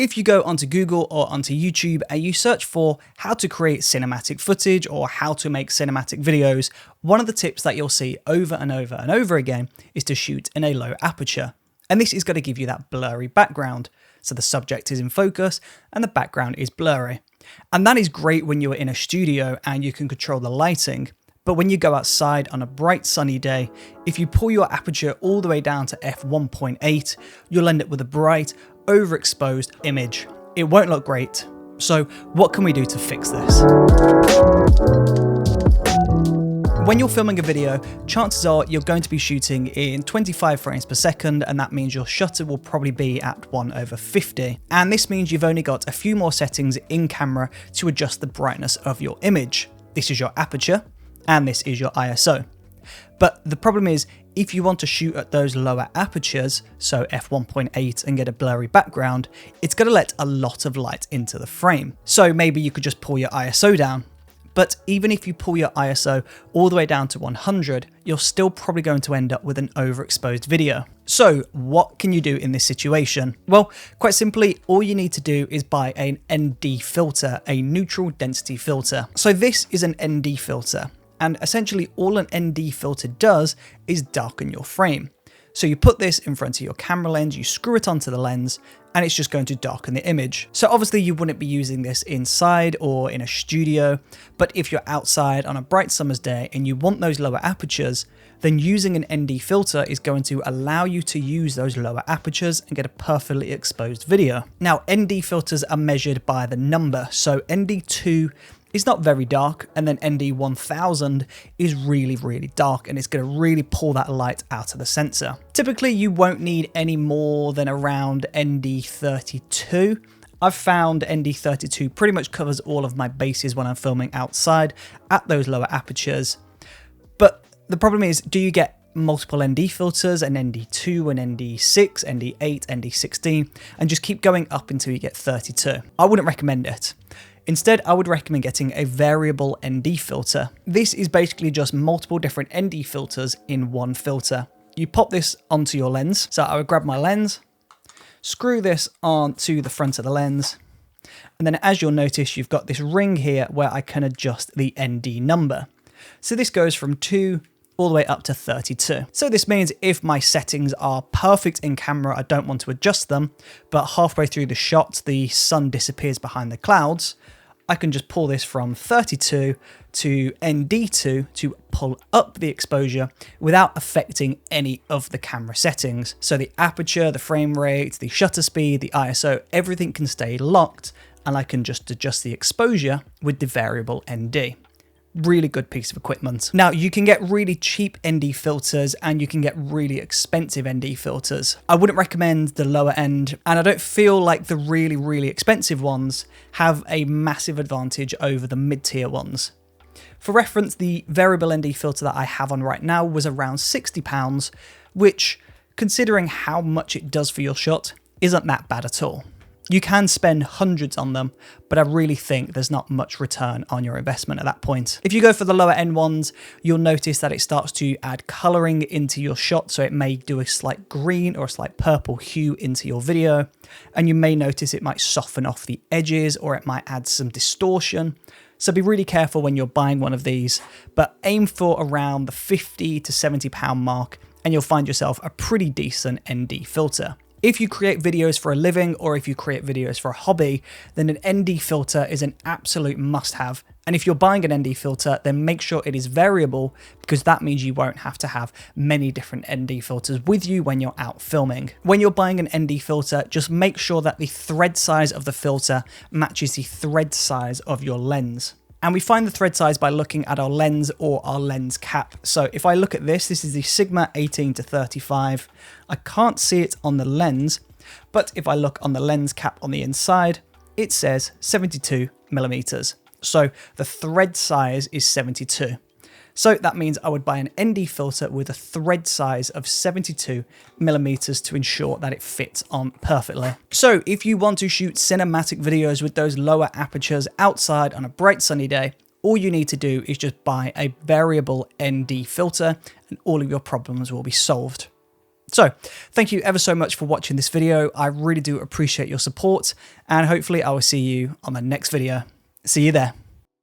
If you go onto Google or onto YouTube and you search for how to create cinematic footage or how to make cinematic videos, one of the tips that you'll see over and over and over again is to shoot in a low aperture. And this is going to give you that blurry background. So the subject is in focus and the background is blurry. And that is great when you're in a studio and you can control the lighting. But when you go outside on a bright sunny day, if you pull your aperture all the way down to f1.8, you'll end up with a bright, overexposed image. It won't look great. So what can we do to fix this? When you're filming a video, chances are you're going to be shooting in 25 frames per second, and that means your shutter will probably be at 1/50. And this means you've only got a few more settings in camera to adjust the brightness of your image. This is your aperture, and this is your ISO. But the problem is, if you want to shoot at those lower apertures, so f1.8 and get a blurry background, it's going to let a lot of light into the frame. So maybe you could just pull your ISO down. But even if you pull your ISO all the way down to 100, you're still probably going to end up with an overexposed video. So what can you do in this situation? Well, quite simply, all you need to do is buy an ND filter, a neutral density filter. So this is an ND filter. And essentially all an ND filter does is darken your frame. So you put this in front of your camera lens, you screw it onto the lens, and it's just going to darken the image. So obviously you wouldn't be using this inside or in a studio, but if you're outside on a bright summer's day and you want those lower apertures, then using an ND filter is going to allow you to use those lower apertures and get a perfectly exposed video. Now, ND filters are measured by the number. So ND2 is not very dark, and then ND1000 is really, really dark, and it's going to really pull that light out of the sensor. Typically, you won't need any more than around ND32. I've found ND32 pretty much covers all of my bases when I'm filming outside at those lower apertures. But the problem is, do you get multiple ND filters, an ND2, an ND6, ND8, ND16, and just keep going up until you get 32? I wouldn't recommend it. Instead, I would recommend getting a variable ND filter. This is basically just multiple different ND filters in one filter. You pop this onto your lens. So I would grab my lens, screw this onto the front of the lens, and then as you'll notice, you've got this ring here where I can adjust the ND number. So this goes from 2 all the way up to 32. So this means if my settings are perfect in camera, I don't want to adjust them, but halfway through the shot, the sun disappears behind the clouds, I can just pull this from 32 to ND2 to pull up the exposure without affecting any of the camera settings. So the aperture, the frame rate, the shutter speed, the ISO, everything can stay locked, and I can just adjust the exposure with the variable ND. Really good piece of equipment. Now, you can get really cheap ND filters and you can get really expensive ND filters. I wouldn't recommend the lower end, and I don't feel like the really, really expensive ones have a massive advantage over the mid-tier ones. For reference, the variable ND filter that I have on right now was around £60, which, considering how much it does for your shot, isn't that bad at all. You can spend hundreds on them, but I really think there's not much return on your investment at that point. If you go for the lower end ones, you'll notice that it starts to add coloring into your shot, so it may do a slight green or a slight purple hue into your video, and you may notice it might soften off the edges or it might add some distortion. So be really careful when you're buying one of these, but aim for around the £50 to £70 mark, and you'll find yourself a pretty decent ND filter. If you create videos for a living or if you create videos for a hobby, then an ND filter is an absolute must-have. And if you're buying an ND filter, then make sure it is variable, because that means you won't have to have many different ND filters with you when you're out filming. When you're buying an ND filter, just make sure that the thread size of the filter matches the thread size of your lens. And we find the thread size by looking at our lens or our lens cap. So if I look at this is the Sigma 18 to 35. I can't see it on the lens, but if I look on the lens cap on the inside, it says 72 millimeters. So the thread size is 72. So that means I would buy an ND filter with a thread size of 72 millimeters to ensure that it fits on perfectly. So if you want to shoot cinematic videos with those lower apertures outside on a bright sunny day, all you need to do is just buy a variable ND filter and all of your problems will be solved. So thank you ever so much for watching this video. I really do appreciate your support, and hopefully I will see you on the next video. See you there.